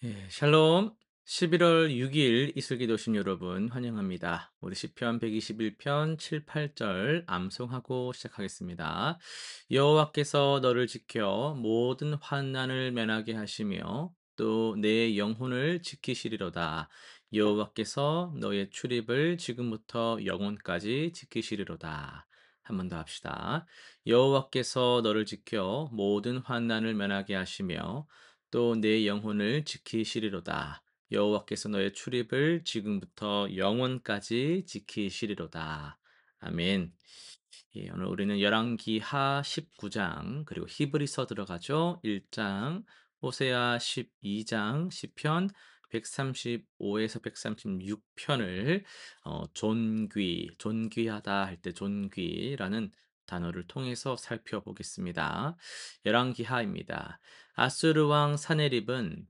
예, 샬롬. 11월 6일 이슬기도신 여러분 환영합니다. 우리 시편 121편 7, 8절 암송하고 시작하겠습니다. 여호와께서 너를 지켜 모든 환난을 면하게 하시며 또 내 영혼을 지키시리로다. 여호와께서 너의 출입을 지금부터 영원까지 지키시리로다. 한 번 더 합시다. 여호와께서 너를 지켜 모든 환난을 면하게 하시며 또 내 영혼을 지키시리로다. 여호와께서 너의 출입을 지금부터 영원까지 지키시리로다. 아멘. 예, 오늘 우리는 열왕기하 19장 그리고 히브리서 들어가죠. 1장, 호세아 12장, 시편 135에서 136편을 존귀하다 할 때 존귀라는 단어를 통해서 살펴보겠습니다. 열왕기하입니다. 아수르 왕 사네립은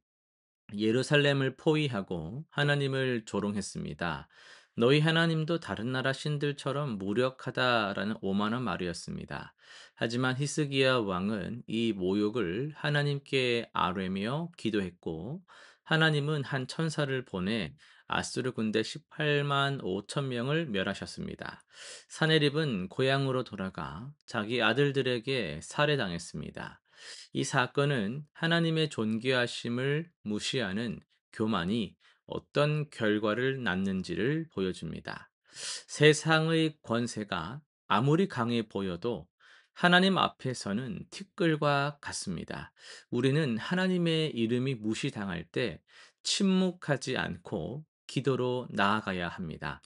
예루살렘을 포위하고 하나님을 조롱했습니다. 너희 하나님도 다른 나라 신들처럼 무력하다라는 오만한 말이었습니다. 하지만 히스기야 왕은 이 모욕을 하나님께 아뢰며 기도했고, 하나님은 한 천사를 보내 아수르 군대 18만 5천 명을 멸하셨습니다. 사네립은 고향으로 돌아가 자기 아들들에게 살해당했습니다. 이 사건은 하나님의 존귀하심을 무시하는 교만이 어떤 결과를 낳는지를 보여줍니다. 세상의 권세가 아무리 강해 보여도 하나님 앞에서는 티끌과 같습니다. 우리는 하나님의 이름이 무시당할 때 침묵하지 않고 기도로 나아가야 합니다.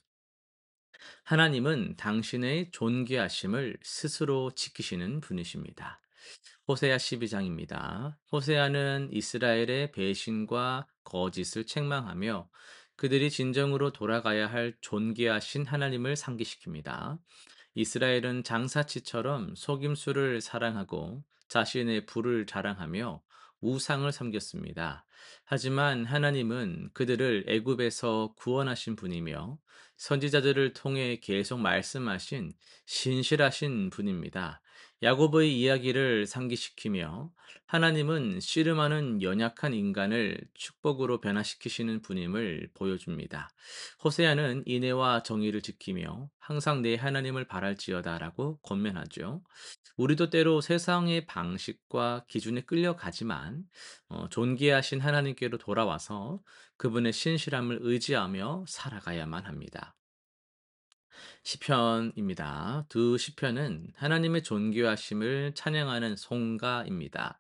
하나님은 당신의 존귀하심을 스스로 지키시는 분이십니다. 호세아 12장입니다. 호세아는 이스라엘의 배신과 거짓을 책망하며 그들이 진정으로 돌아가야 할 존귀하신 하나님을 상기시킵니다. 이스라엘은 장사치처럼 속임수를 사랑하고 자신의 부를 자랑하며 우상을 섬겼습니다. 하지만 하나님은 그들을 애굽에서 구원하신 분이며 선지자들을 통해 계속 말씀하신 신실하신 분입니다. 야곱의 이야기를 상기시키며 하나님은 씨름하는 연약한 인간을 축복으로 변화시키시는 분임을 보여줍니다. 호세아는 인애와 정의를 지키며 항상 내 하나님을 바랄지어다라고 권면하죠. 우리도 때로 세상의 방식과 기준에 끌려가지만 존귀하신 하나님께로 돌아와서 그분의 신실함을 의지하며 살아가야만 합니다. 시편입니다. 두 시편은 하나님의 존귀하심을 찬양하는 송가입니다.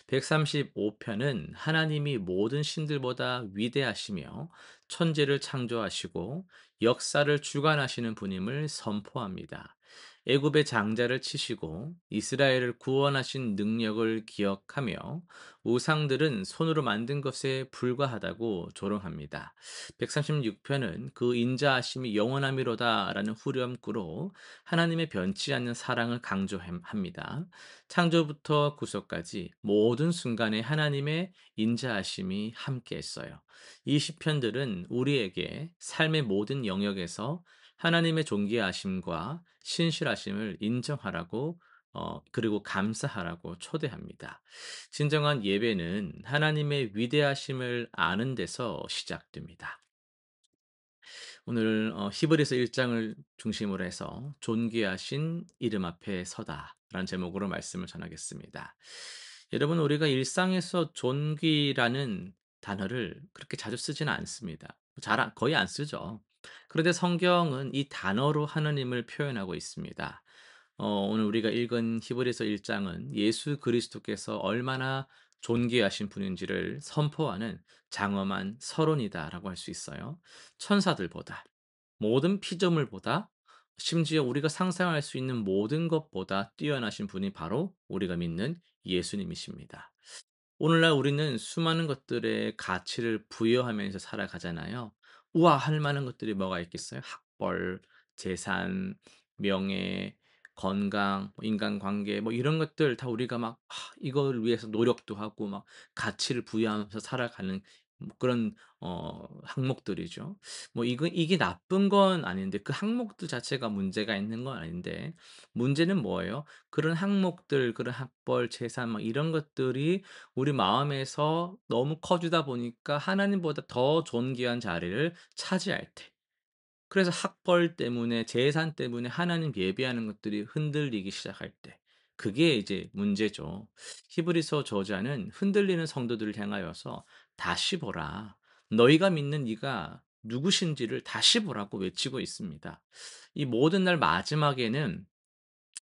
135편은 하나님이 모든 신들보다 위대하시며 천지를 창조하시고 역사를 주관하시는 분임을 선포합니다. 애굽의 장자를 치시고 이스라엘을 구원하신 능력을 기억하며 우상들은 손으로 만든 것에 불과하다고 조롱합니다. 136편은 그 인자하심이 영원함이로다라는 후렴구로 하나님의 변치 않는 사랑을 강조합니다. 창조부터 구속까지 모든 순간에 하나님의 인자하심이 함께했어요. 이 시편들은 우리에게 삶의 모든 영역에서 하나님의 존귀하심과 신실하심을 인정하라고 그리고 감사하라고 초대합니다. 진정한 예배는 하나님의 위대하심을 아는 데서 시작됩니다. 오늘 히브리서 1장을 중심으로 해서 존귀하신 이름 앞에 서다라는 제목으로 말씀을 전하겠습니다. 여러분, 우리가 일상에서 존귀라는 단어를 그렇게 자주 쓰지는 않습니다. 거의 안 쓰죠. 그런데 성경은 이 단어로 하나님을 표현하고 있습니다. 오늘 우리가 읽은 히브리서 1장은 예수 그리스도께서 얼마나 존귀하신 분인지를 선포하는 장엄한 서론이다라고 할 수 있어요. 천사들보다, 모든 피조물보다, 심지어 우리가 상상할 수 있는 모든 것보다 뛰어나신 분이 바로 우리가 믿는 예수님이십니다. 오늘날 우리는 수많은 것들에 가치를 부여하면서 살아가잖아요. 우와 할 만한 것들이 뭐가 있겠어요? 학벌, 재산, 명예, 건강, 뭐 인간관계 뭐 이런 것들 다 우리가 막 이걸 위해서 노력도 하고 막 가치를 부여하면서 살아가는 뭐 그런 항목들이죠. 뭐 이게 나쁜 건 아닌데 그 항목들 자체가 문제가 있는 건 아닌데 문제는 뭐예요? 그런 항목들 그런 학벌, 재산 막 이런 것들이 우리 마음에서 너무 커지다 보니까 하나님보다 더 존귀한 자리를 차지할 때 그래서 학벌 때문에 재산 때문에 하나님 예배하는 것들이 흔들리기 시작할 때 그게 이제 문제죠. 히브리서 저자는 흔들리는 성도들을 향하여서 "다시 보라. 너희가 믿는 이가 누구신지를 다시 보라."고 외치고 있습니다. 이 모든 날 마지막에는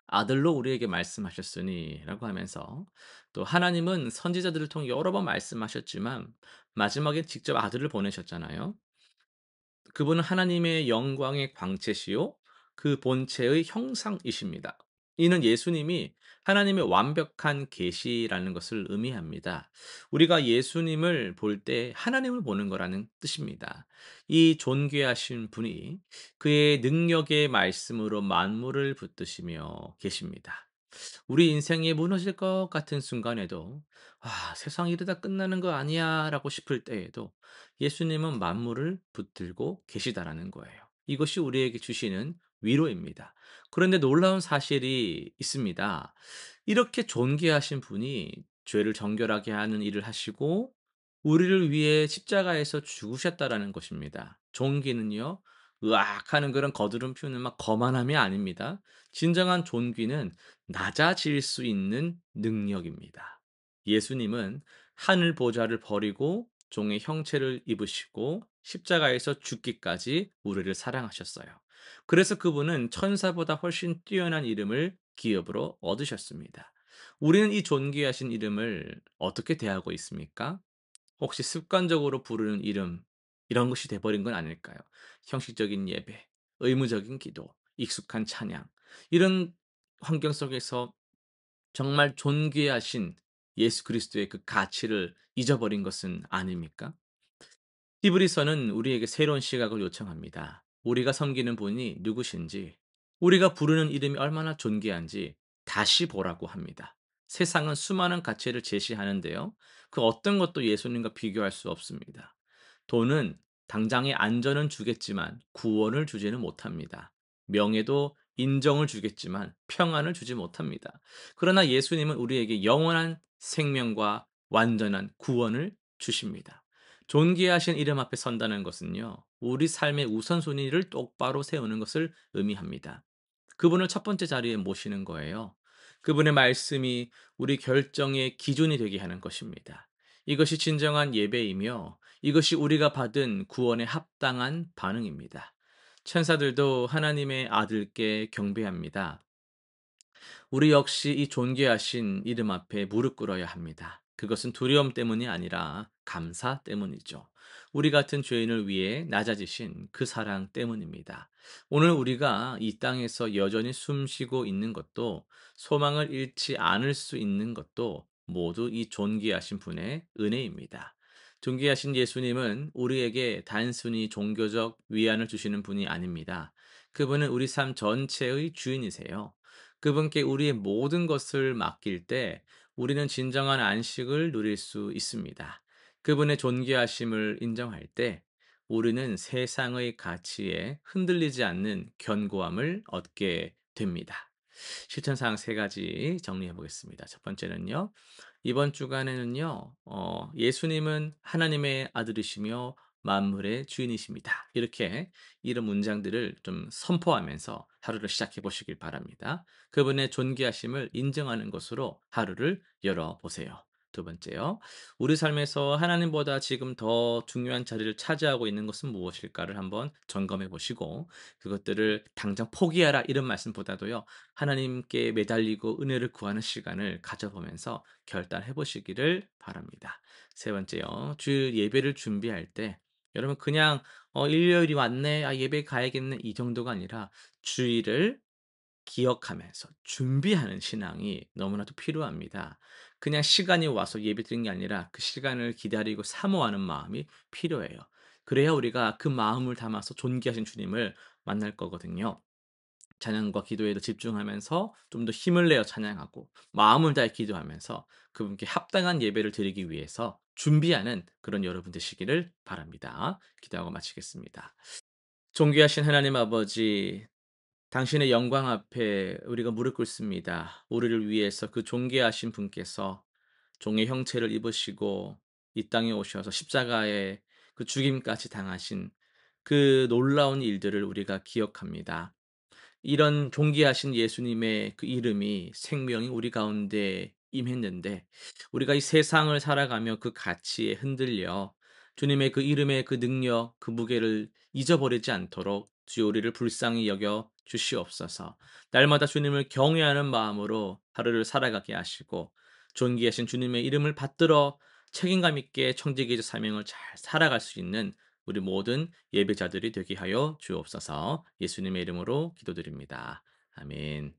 "아들로 우리에게 말씀하셨으니"라고 하면서 또 하나님은 선지자들을 통해 여러 번 말씀하셨지만 마지막에 직접 아들을 보내셨잖아요. 그분은 하나님의 영광의 광채시요 그 본체의 형상이십니다. 이는 예수님이 하나님의 완벽한 계시라는 것을 의미합니다. 우리가 예수님을 볼 때 하나님을 보는 거라는 뜻입니다. 이 존귀하신 분이 그의 능력의 말씀으로 만물을 붙드시며 계십니다. 우리 인생이 무너질 것 같은 순간에도 '아 세상이 이러다 끝나는 거 아니야.'라고 싶을 때에도 예수님은 만물을 붙들고 계시다라는 거예요. 이것이 우리에게 주시는 위로입니다. 그런데 놀라운 사실이 있습니다. 이렇게 존귀하신 분이 죄를 정결하게 하는 일을 하시고 우리를 위해 십자가에서 죽으셨다라는 것입니다. 존귀는요. 으악 하는 그런 거드름 피우는 막 거만함이 아닙니다. 진정한 존귀는 낮아질 수 있는 능력입니다. 예수님은 하늘 보좌를 버리고 종의 형체를 입으시고 십자가에서 죽기까지 우리를 사랑하셨어요. 그래서 그분은 천사보다 훨씬 뛰어난 이름을 기업으로 얻으셨습니다. 우리는 이 존귀하신 이름을 어떻게 대하고 있습니까? 혹시 습관적으로 부르는 이름 이런 것이 돼 버린 건 아닐까요? 형식적인 예배, 의무적인 기도, 익숙한 찬양 이런 환경 속에서 정말 존귀하신 예수 그리스도의 그 가치를 잊어버린 것은 아닙니까? 히브리서는 우리에게 새로운 시각을 요청합니다. 우리가 섬기는 분이 누구신지, 우리가 부르는 이름이 얼마나 존귀한지 다시 보라고 합니다. 세상은 수많은 가치를 제시하는데요. 그 어떤 것도 예수님과 비교할 수 없습니다. 돈은 당장의 안전은 주겠지만 구원을 주지는 못합니다. 명예도 인정을 주겠지만 평안을 주지 못합니다. 그러나 예수님은 우리에게 영원한 생명과 완전한 구원을 주십니다. 존귀하신 이름 앞에 선다는 것은요, 우리 삶의 우선순위를 똑바로 세우는 것을 의미합니다. 그분을 첫 번째 자리에 모시는 거예요. 그분의 말씀이 우리 결정의 기준이 되게 하는 것입니다. 이것이 진정한 예배이며 이것이 우리가 받은 구원에 합당한 반응입니다. 천사들도 하나님의 아들께 경배합니다. 우리 역시 이 존귀하신 이름 앞에 무릎 꿇어야 합니다. 그것은 두려움 때문이 아니라 감사 때문이죠. 우리 같은 죄인을 위해 낮아지신 그 사랑 때문입니다. 오늘 우리가 이 땅에서 여전히 숨쉬고 있는 것도 소망을 잃지 않을 수 있는 것도 모두 이 존귀하신 분의 은혜입니다. 존귀하신 예수님은 우리에게 단순히 종교적 위안을 주시는 분이 아닙니다. 그분은 우리 삶 전체의 주인이세요. 그분께 우리의 모든 것을 맡길 때 우리는 진정한 안식을 누릴 수 있습니다. 그분의 존귀하심을 인정할 때 우리는 세상의 가치에 흔들리지 않는 견고함을 얻게 됩니다. 실천사항 세 가지 정리해 보겠습니다. 첫 번째는요. 이번 주간에는요. 예수님은 하나님의 아들이시며 만물의 주인이십니다. 이렇게 이런 문장들을 좀 선포하면서 하루를 시작해 보시길 바랍니다. 그분의 존귀하심을 인정하는 것으로 하루를 열어 보세요. 두 번째요. 우리 삶에서 하나님보다 지금 더 중요한 자리를 차지하고 있는 것은 무엇일까를 한번 점검해 보시고 그것들을 당장 포기하라 이런 말씀보다도요. 하나님께 매달리고 은혜를 구하는 시간을 가져보면서 결단해 보시기를 바랍니다. 세 번째요. 주일 예배를 준비할 때 여러분 그냥 '일요일이 왔네. 아 예배 가야겠네.' 이 정도가 아니라 주일을 기억하면서 준비하는 신앙이 너무나도 필요합니다. 그냥 시간이 와서 예배드리는 게 아니라 그 시간을 기다리고 사모하는 마음이 필요해요. 그래야 우리가 그 마음을 담아서 존귀하신 주님을 만날 거거든요. 찬양과 기도에도 집중하면서 좀 더 힘을 내어 찬양하고 마음을 다해 기도하면서 그분께 합당한 예배를 드리기 위해서 준비하는 그런 여러분 되시기를 바랍니다. 기도하고 마치겠습니다. 존귀하신 하나님 아버지, 당신의 영광 앞에 우리가 무릎 꿇습니다. 우리를 위해서 그 존귀하신 분께서 종의 형체를 입으시고 이 땅에 오셔서 십자가에 그 죽임까지 당하신 그 놀라운 일들을 우리가 기억합니다. 이런 존귀하신 예수님의 그 이름이 생명이 우리 가운데 임했는데 우리가 이 세상을 살아가며 그 가치에 흔들려 주님의 그 이름의 그 능력, 그 무게를 잊어버리지 않도록 주여 우리를 불쌍히 여겨 주시옵소서. 날마다 주님을 경외하는 마음으로 하루를 살아가게 하시고 존귀하신 주님의 이름을 받들어 책임감 있게 청지기의 사명을 잘 살아갈 수 있는 우리 모든 예배자들이 되게 하여 주옵소서. 예수님의 이름으로 기도드립니다. 아멘.